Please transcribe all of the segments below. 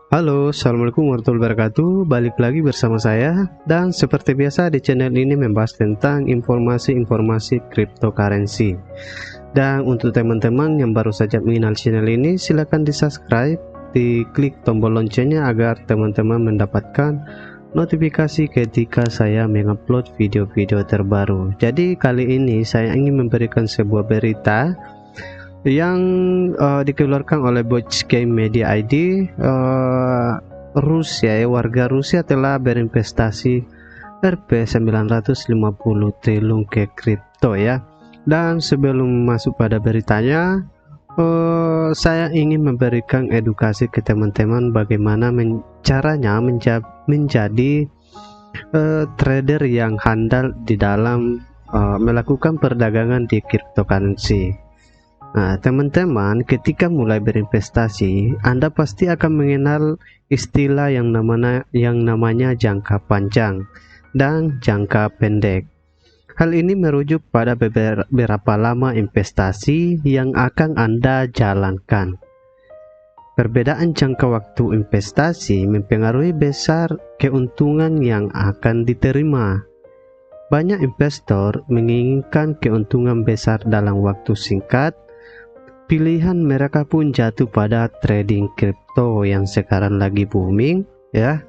Halo, Assalamualaikum warahmatullahi wabarakatuh. Balik lagi bersama saya. Dan seperti biasa di channel ini membahas tentang informasi-informasi cryptocurrency. Dan untuk teman-teman yang baru saja mengenal channel ini, silahkan di subscribe, diklik tombol loncengnya agar teman-teman mendapatkan notifikasi ketika saya mengupload video-video terbaru. Jadi kali ini saya ingin memberikan sebuah berita yang dikeluarkan oleh Bochgame Media ID. Rusia, warga Rusia telah berinvestasi Rp 950 triliun ke kripto ya. Dan sebelum masuk pada beritanya, saya ingin memberikan edukasi ke teman-teman bagaimana caranya menjadi trader yang handal di dalam melakukan perdagangan di cryptocurrency. Nah, teman-teman, ketika mulai berinvestasi, Anda pasti akan mengenal istilah yang namanya jangka panjang dan jangka pendek. Hal ini merujuk pada beberapa lama investasi yang akan Anda jalankan. Perbedaan jangka waktu investasi mempengaruhi besar keuntungan yang akan diterima. Banyak investor menginginkan keuntungan besar dalam waktu singkat. Pilihan mereka pun jatuh pada trading kripto yang sekarang lagi booming ya.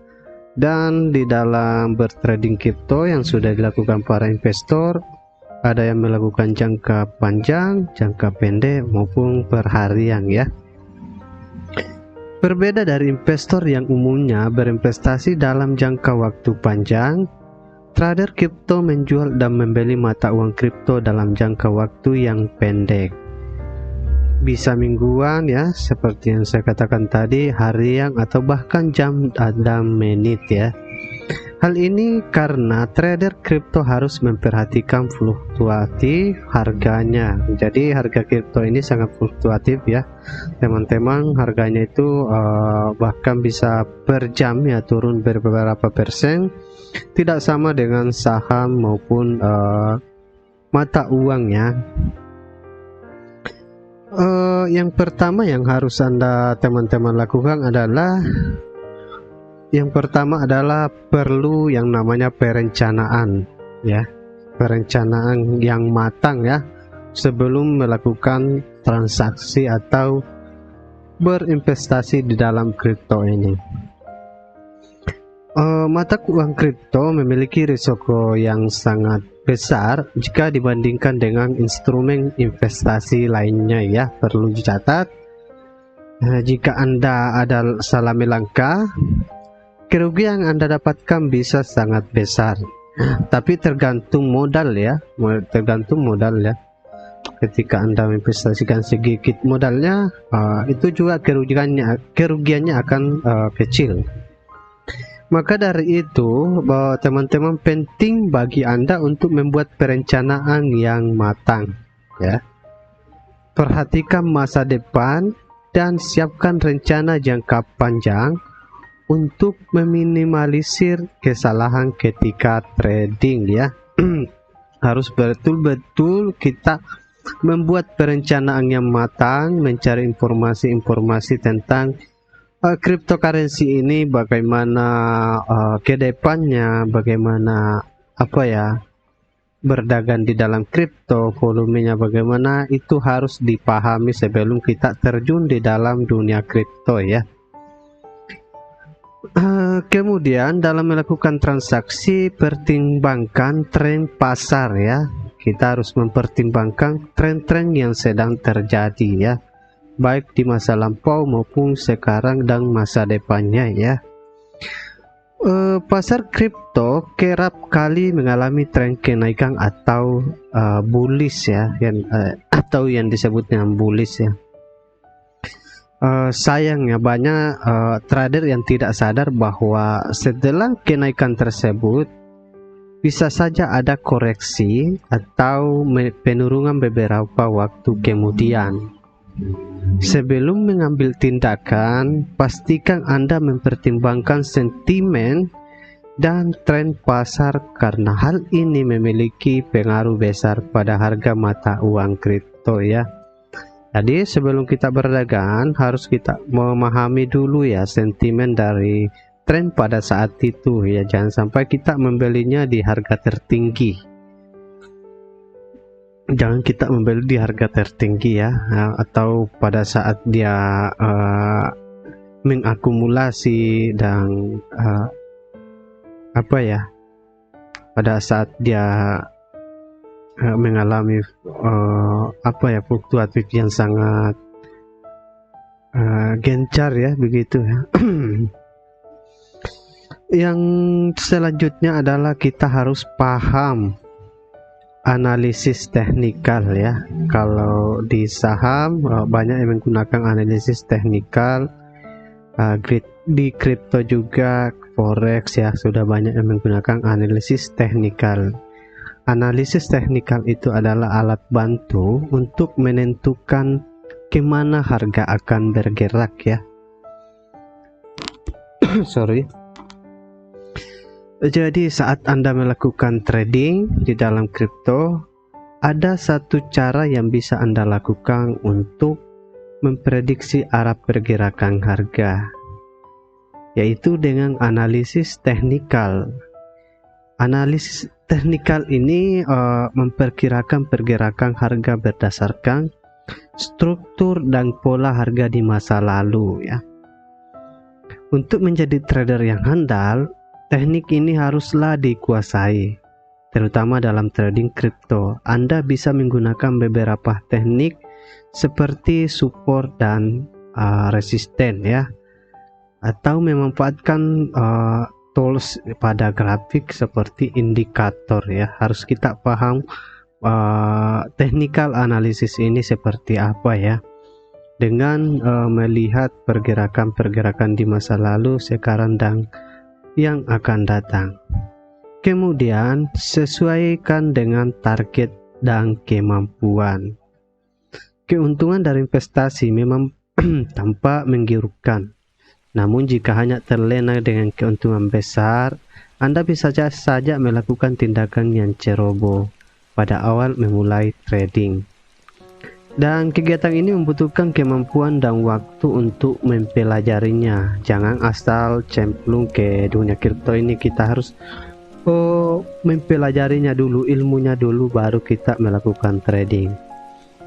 Dan di dalam bertrading kripto yang sudah dilakukan para investor, ada yang melakukan jangka panjang, jangka pendek maupun per harian ya. Berbeda dari investor yang umumnya berinvestasi dalam jangka waktu panjang, trader kripto menjual dan membeli mata uang kripto dalam jangka waktu yang pendek. Bisa mingguan ya, seperti yang saya katakan tadi, harian atau bahkan jam dan menit ya. Hal ini karena trader kripto harus memperhatikan fluktuatif harganya. Jadi harga kripto ini sangat fluktuatif ya teman-teman. Harganya itu bahkan bisa per jam ya turun beberapa persen. Tidak sama dengan saham maupun mata uang ya. Yang pertama yang harus teman-teman lakukan adalah perlu yang namanya perencanaan ya, perencanaan yang matang ya sebelum melakukan transaksi atau berinvestasi di dalam kripto ini. Mata uang kripto memiliki risiko yang sangat besar jika dibandingkan dengan instrumen investasi lainnya ya, perlu dicatat. Jika Anda ada salah melangkah, kerugian yang Anda dapatkan bisa sangat besar. Tapi tergantung modal ya, ketika Anda investasikan sedikit modalnya, itu juga kerugiannya akan kecil. Maka dari itu, teman-teman, penting bagi Anda untuk membuat perencanaan yang matang ya. Perhatikan masa depan dan siapkan rencana jangka panjang untuk meminimalisir kesalahan ketika trading ya. Harus betul-betul kita membuat perencanaan yang matang, mencari informasi-informasi tentang cryptocurrency ini, bagaimana ke depannya, bagaimana berdagang di dalam kripto, volumenya bagaimana, itu harus dipahami sebelum kita terjun di dalam dunia kripto ya. Kemudian dalam melakukan transaksi, pertimbangkan tren pasar ya. Kita harus mempertimbangkan tren-tren yang sedang terjadi ya, baik di masa lampau maupun sekarang dan masa depannya ya. Pasar kripto kerap kali mengalami tren kenaikan atau bullish ya, atau yang disebut dengan bullish ya. Sayangnya banyak trader yang tidak sadar bahwa setelah kenaikan tersebut bisa saja ada koreksi atau penurunan beberapa waktu kemudian. Sebelum mengambil tindakan, pastikan Anda mempertimbangkan sentimen dan tren pasar karena hal ini memiliki pengaruh besar pada harga mata uang kripto ya. Jadi sebelum kita berdagang harus kita memahami dulu ya sentimen dari tren pada saat itu ya, jangan sampai kita membelinya di harga tertinggi. Jangan kita membeli di harga tertinggi ya, atau pada saat dia mengakumulasi dan pada saat dia mengalami fluktuatif yang sangat gencar ya, begitu ya. Yang selanjutnya adalah kita harus paham analisis teknikal ya. Kalau di saham banyak yang menggunakan analisis teknikal, di kripto juga, forex ya, sudah banyak yang menggunakan analisis teknikal. Analisis teknikal itu adalah alat bantu untuk menentukan kemana harga akan bergerak ya. Sorry. Jadi saat Anda melakukan trading di dalam kripto, ada satu cara yang bisa Anda lakukan untuk memprediksi arah pergerakan harga, yaitu dengan analisis teknikal. Analisis teknikal ini memperkirakan pergerakan harga berdasarkan struktur dan pola harga di masa lalu ya. Untuk menjadi trader yang handal, teknik ini haruslah dikuasai, terutama dalam trading kripto. Anda bisa menggunakan beberapa teknik seperti support dan resisten ya, atau memanfaatkan tools pada grafik seperti indikator ya. Harus kita paham technical analisis ini seperti apa ya, dengan melihat pergerakan-pergerakan di masa lalu, sekarang, dan yang akan datang. Kemudian sesuaikan dengan target dan kemampuan. Keuntungan dari investasi memang tampak menggiurkan, namun jika hanya terlena dengan keuntungan besar, Anda bisa saja melakukan tindakan yang ceroboh pada awal memulai trading. Dan kegiatan ini membutuhkan kemampuan dan waktu untuk mempelajarinya. Jangan asal cemplung ke dunia kripto ini. Kita harus mempelajarinya dulu, ilmunya dulu, baru kita melakukan trading.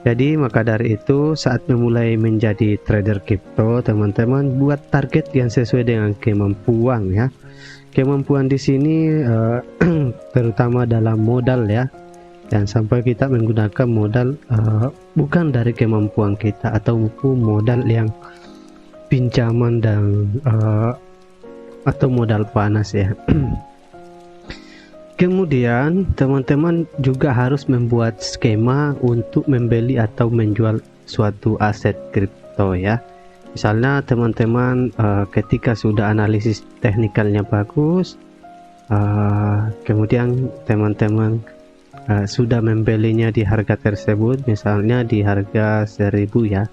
Jadi maka dari itu, saat memulai menjadi trader kripto, teman-teman buat target yang sesuai dengan kemampuan ya. Kemampuan di sini terutama dalam modal ya. Dan sampai kita menggunakan modal bukan dari kemampuan kita, atau modal yang pinjaman dan atau modal panas ya. Kemudian teman-teman juga harus membuat skema untuk membeli atau menjual suatu aset kripto ya. Misalnya teman-teman ketika sudah analisis teknikalnya bagus, kemudian teman-teman sudah membelinya di harga tersebut, misalnya di harga 1000 ya.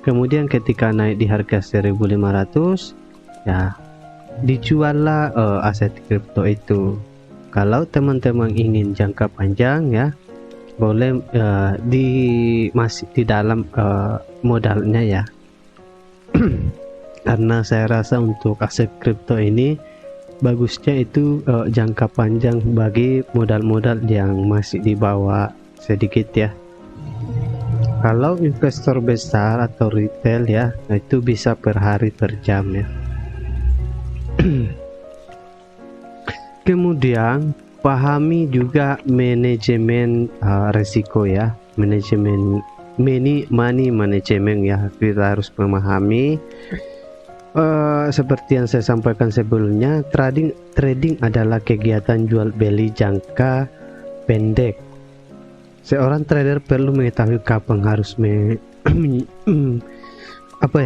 Kemudian ketika naik di harga 1500 ya, dijuallah aset kripto itu. Kalau teman-teman ingin jangka panjang ya, boleh masih di dalam modalnya ya. Karena saya rasa untuk aset kripto ini bagusnya itu jangka panjang bagi modal-modal yang masih di bawah sedikit ya. Kalau investor besar atau retail ya, itu bisa per hari, per jam ya. Kemudian pahami juga manajemen resiko ya, manajemen money management ya. Kita harus memahami seperti yang saya sampaikan sebelumnya, trading adalah kegiatan jual beli jangka pendek. Seorang trader perlu mengetahui kapan harus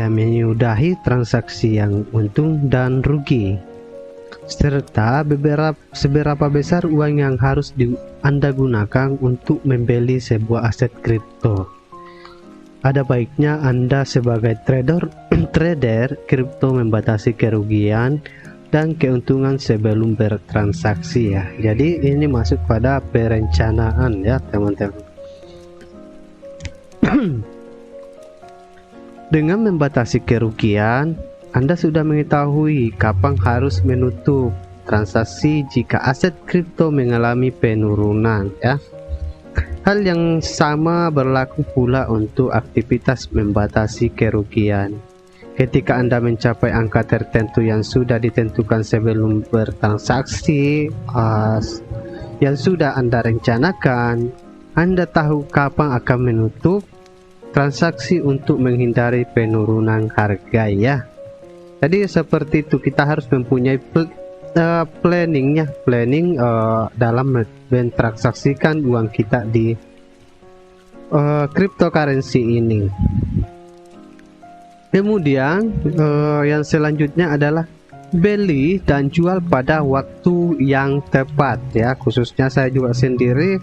menyudahi transaksi yang untung dan rugi, serta seberapa besar uang yang harus Anda gunakan untuk membeli sebuah aset kripto. Ada baiknya Anda sebagai trader kripto membatasi kerugian dan keuntungan sebelum bertransaksi ya. Jadi ini masuk pada perencanaan ya teman-teman. Dengan membatasi kerugian, Anda sudah mengetahui kapan harus menutup transaksi jika aset kripto mengalami penurunan, ya. Hal yang sama berlaku pula untuk aktivitas membatasi kerugian. Ketika Anda mencapai angka tertentu yang sudah ditentukan sebelum bertransaksi, yang sudah Anda rencanakan, Anda tahu kapan akan menutup transaksi untuk menghindari penurunan harga, ya. Jadi seperti itu, kita harus mempunyai planning dalam mentransaksikan uang kita di cryptocurrency ini. Kemudian yang selanjutnya adalah beli dan jual pada waktu yang tepat, ya. Khususnya saya juga sendiri,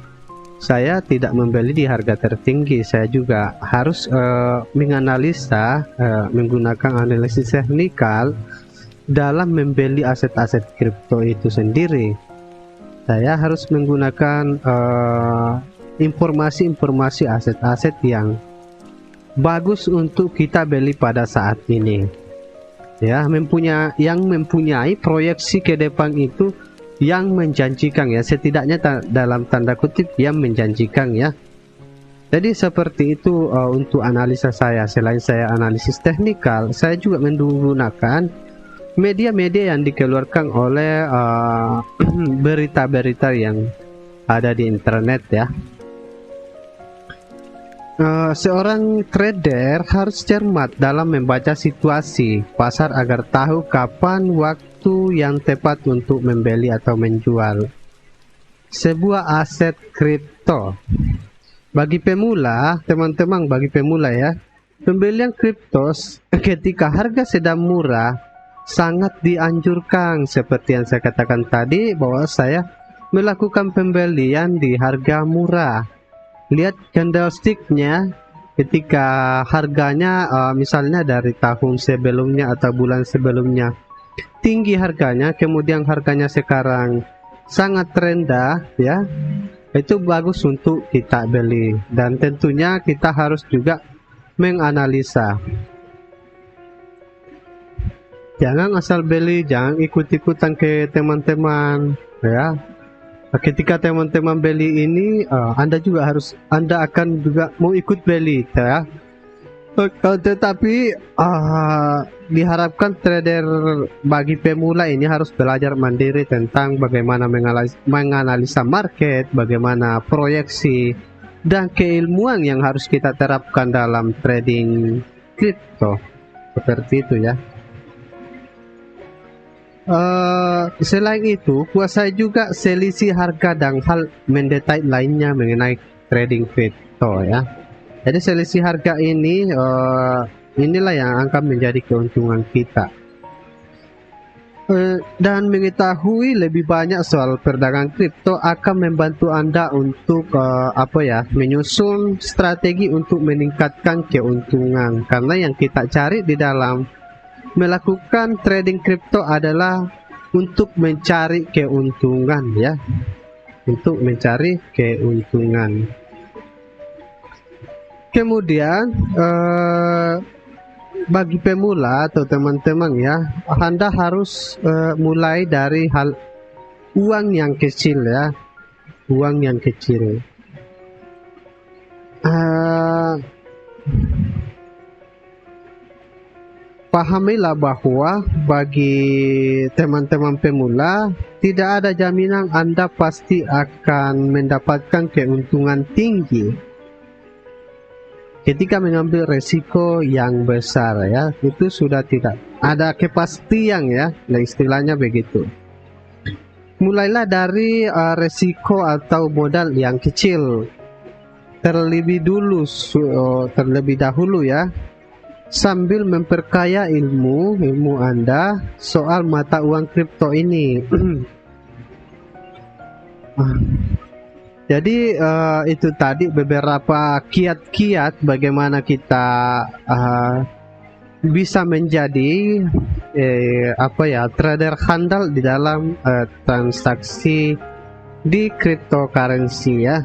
saya tidak membeli di harga tertinggi. Saya juga harus menganalisa, menggunakan analisis teknikal dalam membeli aset-aset kripto itu sendiri. Saya harus menggunakan informasi-informasi aset-aset yang bagus untuk kita beli pada saat ini, ya. Yang mempunyai proyeksi ke depan itu yang menjanjikan, ya, setidaknya dalam tanda kutip yang menjanjikan, ya. Jadi seperti itu untuk analisa saya. Selain saya analisis teknikal, saya juga menggunakan media-media yang dikeluarkan oleh berita-berita yang ada di internet, ya. Seorang trader harus cermat dalam membaca situasi pasar agar tahu kapan waktu yang tepat untuk membeli atau menjual sebuah aset kripto. Bagi pemula, teman-teman, bagi pemula, ya, pembelian kripto ketika harga sedang murah sangat dianjurkan. Seperti yang saya katakan tadi, bahwa saya melakukan pembelian di harga murah. Lihat candlesticknya ketika harganya misalnya dari tahun sebelumnya atau bulan sebelumnya tinggi harganya, kemudian harganya sekarang sangat rendah, ya, itu bagus untuk kita beli. Dan tentunya kita harus juga menganalisa, jangan asal beli, jangan ikut-ikutan ke teman-teman, ya. Ketika teman-teman beli ini, Anda akan juga mau ikut beli, ya. Tetapi diharapkan trader bagi pemula ini harus belajar mandiri tentang bagaimana menganalisa market, bagaimana proyeksi, dan keilmuan yang harus kita terapkan dalam trading kripto. Seperti itu, ya. Selain itu, kuasai juga selisih harga dan hal mendetail lainnya mengenai trading kripto, ya. Jadi selisih harga ini inilah yang akan menjadi keuntungan kita. Dan mengetahui lebih banyak soal perdagangan kripto akan membantu Anda untuk menyusun strategi untuk meningkatkan keuntungan. Karena yang kita cari di dalam melakukan trading kripto adalah untuk mencari keuntungan, ya, untuk mencari keuntungan. Kemudian bagi pemula atau teman-teman, ya, Anda harus mulai dari uang yang kecil, ya, uang yang kecil. Pahamilah bahwa bagi teman-teman pemula tidak ada jaminan Anda pasti akan mendapatkan keuntungan tinggi ketika mengambil resiko yang besar, ya. Itu sudah tidak ada kepastian, ya, nah, istilahnya begitu. Mulailah dari resiko atau modal yang kecil terlebih dahulu, ya, sambil memperkaya ilmu Anda soal mata uang kripto ini. Jadi itu tadi beberapa kiat-kiat bagaimana kita bisa menjadi trader handal di dalam transaksi di cryptocurrency, ya.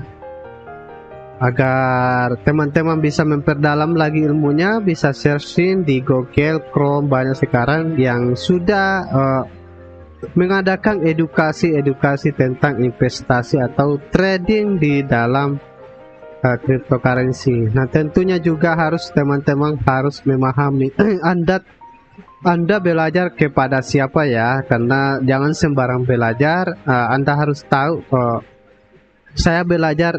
agar teman-teman bisa memperdalam lagi ilmunya, bisa searching di Google, Chrome, banyak sekarang yang sudah mengadakan edukasi tentang investasi atau trading di dalam cryptocurrency. Nah, tentunya juga teman-teman harus memahami Anda belajar kepada siapa ya, karena jangan sembarang belajar. Anda harus tahu saya belajar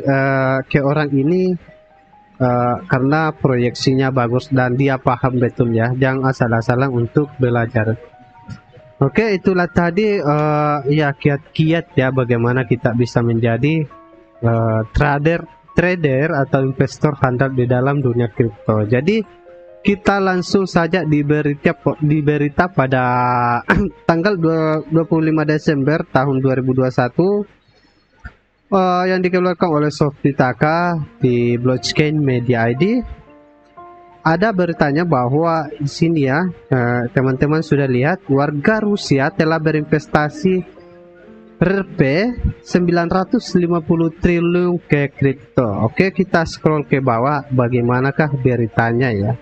ke orang ini karena proyeksinya bagus dan dia paham betul ya. Jangan asal-asalan untuk belajar. Oke, itulah tadi ya kiat-kiat ya bagaimana kita bisa menjadi trader atau investor handal di dalam dunia kripto. Jadi kita langsung saja di berita pada tanggal 25 Desember tahun 2021 yang dikeluarkan oleh Sophie Taka di Blockchain Media ID. Ada beritanya bahwa di sini ya, teman-teman sudah lihat, warga Rusia telah berinvestasi Rp 950 triliun ke kripto. Oke, kita scroll ke bawah, bagaimanakah beritanya ya.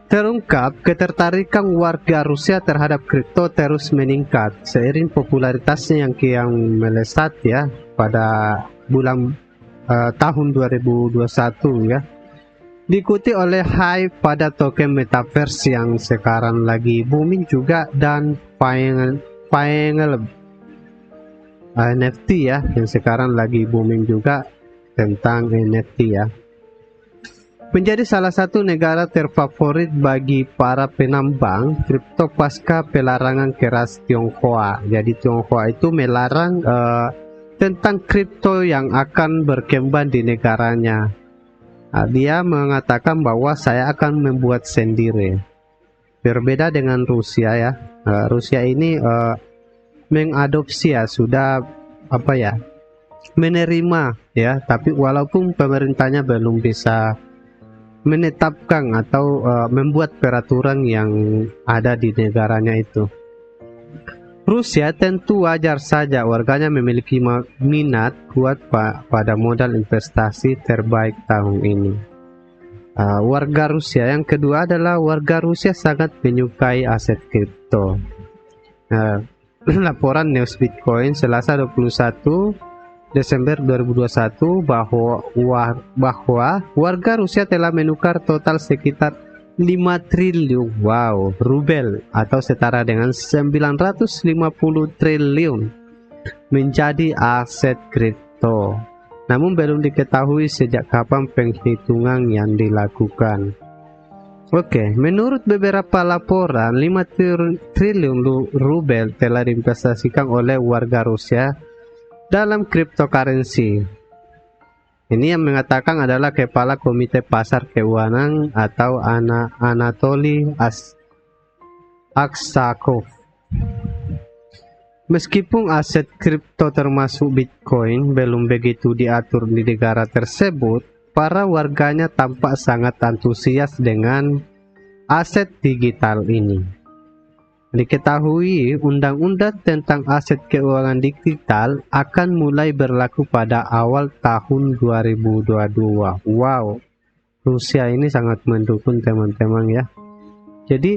Terungkap ketertarikan warga Rusia terhadap kripto terus meningkat seiring popularitasnya yang kian melesat ya pada bulan tahun 2021 ya. Diikuti oleh hype pada token metaverse yang sekarang lagi booming juga, dan NFT ya yang sekarang lagi booming juga tentang NFT ya. Menjadi salah satu negara terfavorit bagi para penambang kripto pasca pelarangan keras Tionghoa. Jadi Tionghoa itu melarang tentang kripto yang akan berkembang di negaranya. Dia mengatakan bahwa saya akan membuat sendiri. Berbeda dengan Rusia ya. Rusia ini mengadopsi ya, sudah menerima ya, tapi walaupun pemerintahnya belum bisa menetapkan atau membuat peraturan yang ada di negaranya itu. Rusia tentu wajar saja warganya memiliki minat kuat pada modal investasi terbaik tahun ini. Warga Rusia yang kedua adalah warga Rusia sangat menyukai aset kripto. Laporan News Bitcoin Selasa 21 Desember 2021 bahwa warga Rusia telah menukar total sekitar 5 triliun rubel atau setara dengan 950 triliun menjadi aset kripto. Namun belum diketahui sejak kapan penghitungan yang dilakukan. Oke, menurut beberapa laporan 5 triliun rubel telah diinvestasikan oleh warga Rusia dalam cryptocurrency. Ini yang mengatakan adalah Kepala Komite Pasar Keuangan atau Anatoly Aksakov. Meskipun aset kripto termasuk Bitcoin belum begitu diatur di negara tersebut, para warganya tampak sangat antusias dengan aset digital ini. Diketahui undang-undang tentang aset keuangan digital akan mulai berlaku pada awal tahun 2022. Rusia ini sangat mendukung teman-teman ya. Jadi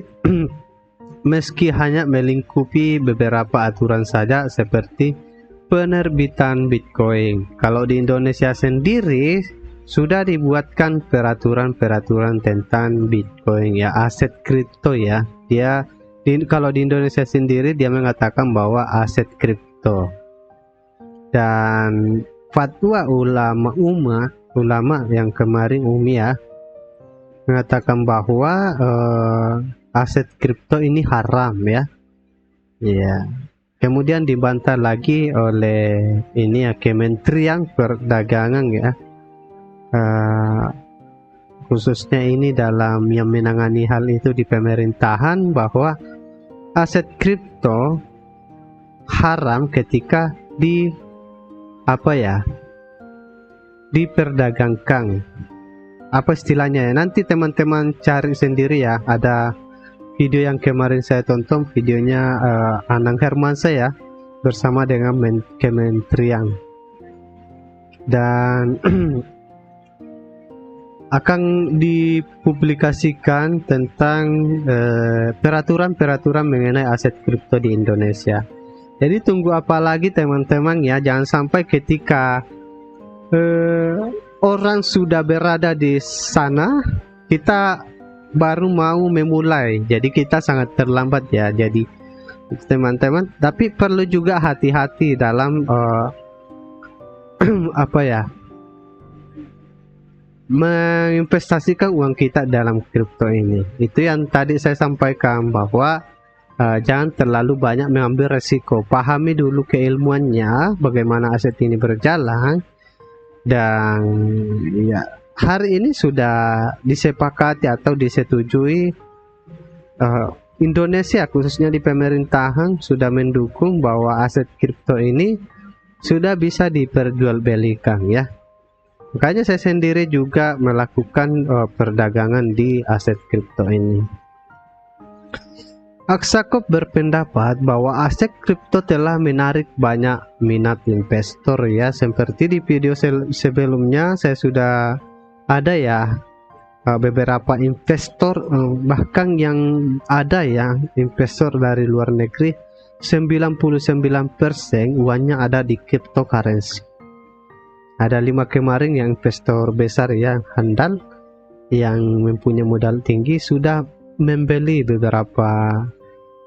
meski hanya melingkupi beberapa aturan saja seperti penerbitan Bitcoin. Kalau di Indonesia sendiri sudah dibuatkan peraturan-peraturan tentang Bitcoin ya, aset kripto ya. Kalau di Indonesia sendiri dia mengatakan bahwa aset kripto, dan fatwa ulama yang kemarin ya mengatakan bahwa aset kripto ini haram ya. Kemudian dibantah lagi oleh Kementerian Perdagangan ya, khususnya ini dalam yang menangani hal itu di pemerintahan, bahwa aset kripto haram ketika diperdagangkan. Apa istilahnya ya? Nanti teman-teman cari sendiri ya. Ada video yang kemarin saya tonton, videonya Anang Hermansyah ya, bersama dengan Kementerian. dan akan dipublikasikan tentang peraturan-peraturan mengenai aset kripto di Indonesia. Jadi tunggu apa lagi teman-teman ya, jangan sampai ketika orang sudah berada di sana kita baru mau memulai, jadi kita sangat terlambat ya. Jadi teman-teman, tapi perlu juga hati-hati dalam apa ya, menginvestasikan uang kita dalam kripto ini. Itu yang tadi saya sampaikan, bahwa jangan terlalu banyak mengambil resiko. Pahami dulu keilmuannya, bagaimana aset ini berjalan. Dan ya, hari ini sudah disepakati atau disetujui, Indonesia khususnya di pemerintahan sudah mendukung bahwa aset kripto ini sudah bisa diperjualbelikan ya. Makanya saya sendiri juga melakukan perdagangan di aset kripto ini. Aksakov berpendapat bahwa aset kripto telah menarik banyak minat investor ya. Seperti di video sebelumnya saya sudah ada ya beberapa investor, bahkan yang ada ya investor dari luar negeri 99% uangnya ada di cryptocurrency. Ada 5 kemarin yang investor besar yang handal, yang mempunyai modal tinggi, sudah membeli beberapa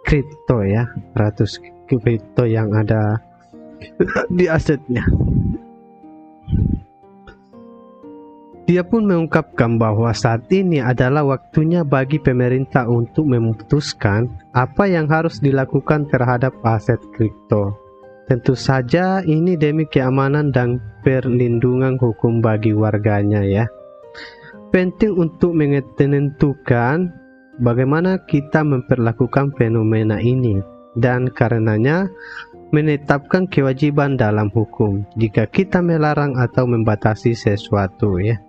kripto ya, ratus kripto yang ada di asetnya. Dia pun mengungkapkan bahwa saat ini adalah waktunya bagi pemerintah untuk memutuskan apa yang harus dilakukan terhadap aset kripto. Tentu saja ini demi keamanan dan perlindungan hukum bagi warganya ya. Penting untuk menentukan bagaimana kita memperlakukan fenomena ini, dan karenanya menetapkan kewajiban dalam hukum jika kita melarang atau membatasi sesuatu ya.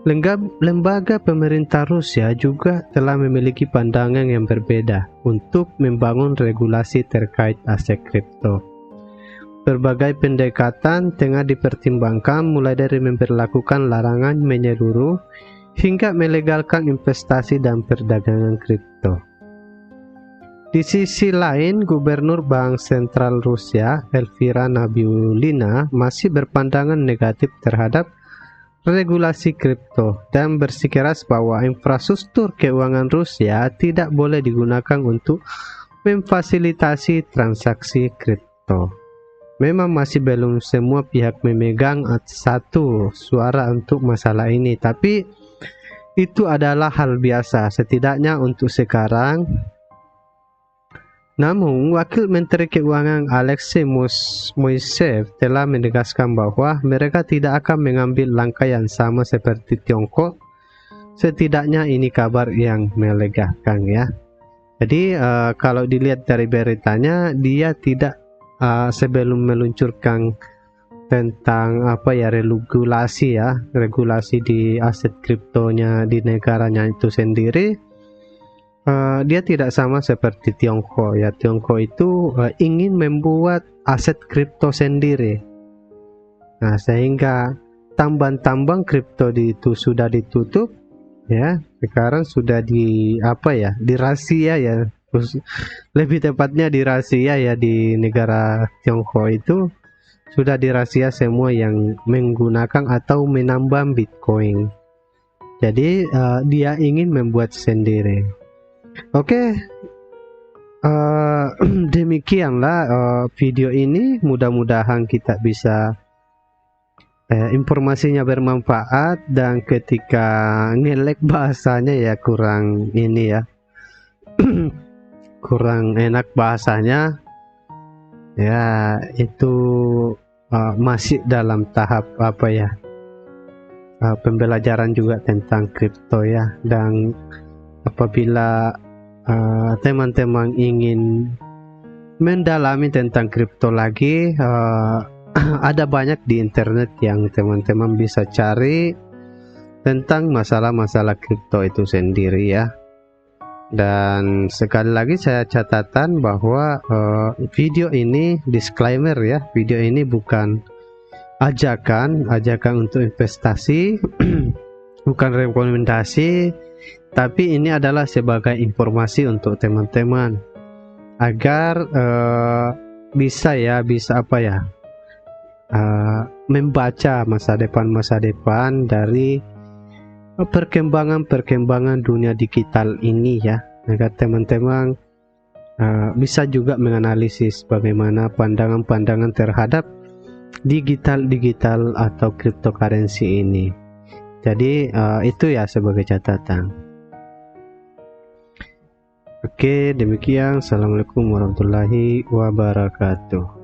Lembaga pemerintah Rusia juga telah memiliki pandangan yang berbeda untuk membangun regulasi terkait aset kripto. Berbagai pendekatan tengah dipertimbangkan, mulai dari memperlakukan larangan menyeluruh hingga melegalkan investasi dan perdagangan kripto. Di sisi lain, Gubernur Bank Sentral Rusia, Elvira Nabiullina, masih berpandangan negatif terhadap regulasi kripto dan bersikeras bahwa infrastruktur keuangan Rusia tidak boleh digunakan untuk memfasilitasi transaksi kripto. Memang masih belum semua pihak memegang satu suara untuk masalah ini, tapi itu adalah hal biasa setidaknya untuk sekarang. Namun, Wakil Menteri Keuangan Alexei Moiseev telah menegaskan bahwa mereka tidak akan mengambil langkah yang sama seperti Tiongkok. Setidaknya ini kabar yang melegakan ya. Jadi kalau dilihat dari beritanya, dia tidak sebelum meluncurkan tentang apa ya, regulasi di aset kriptonya di negaranya itu sendiri, dia tidak sama seperti Tiongkok ya. Tiongkok itu ingin membuat aset kripto sendiri. Nah, sehingga tambang-tambang kripto itu sudah ditutup ya. Sekarang sudah dirahasia ya. Lebih tepatnya dirahasia ya, di negara Tiongkok itu sudah dirahasia semua yang menggunakan atau menambang Bitcoin. Jadi dia ingin membuat sendiri. Oke, demikianlah video ini. Mudah-mudahan kita bisa informasinya bermanfaat, dan ketika ngelek bahasanya ya kurang ini ya kurang enak bahasanya ya, itu masih dalam tahap pembelajaran juga tentang kripto ya. Dan apabila teman-teman ingin mendalami tentang kripto lagi, ada banyak di internet yang teman-teman bisa cari tentang masalah-masalah kripto itu sendiri ya. Dan sekali lagi saya catatan bahwa video ini disclaimer ya, video ini bukan ajakan untuk investasi, bukan rekomendasi, tapi ini adalah sebagai informasi untuk teman-teman agar bisa membaca masa depan dari perkembangan dunia digital ini ya, agar teman-teman bisa juga menganalisis bagaimana pandangan terhadap digital atau cryptocurrency ini. Jadi itu ya sebagai catatan. Oke, demikian. Assalamualaikum warahmatullahi wabarakatuh.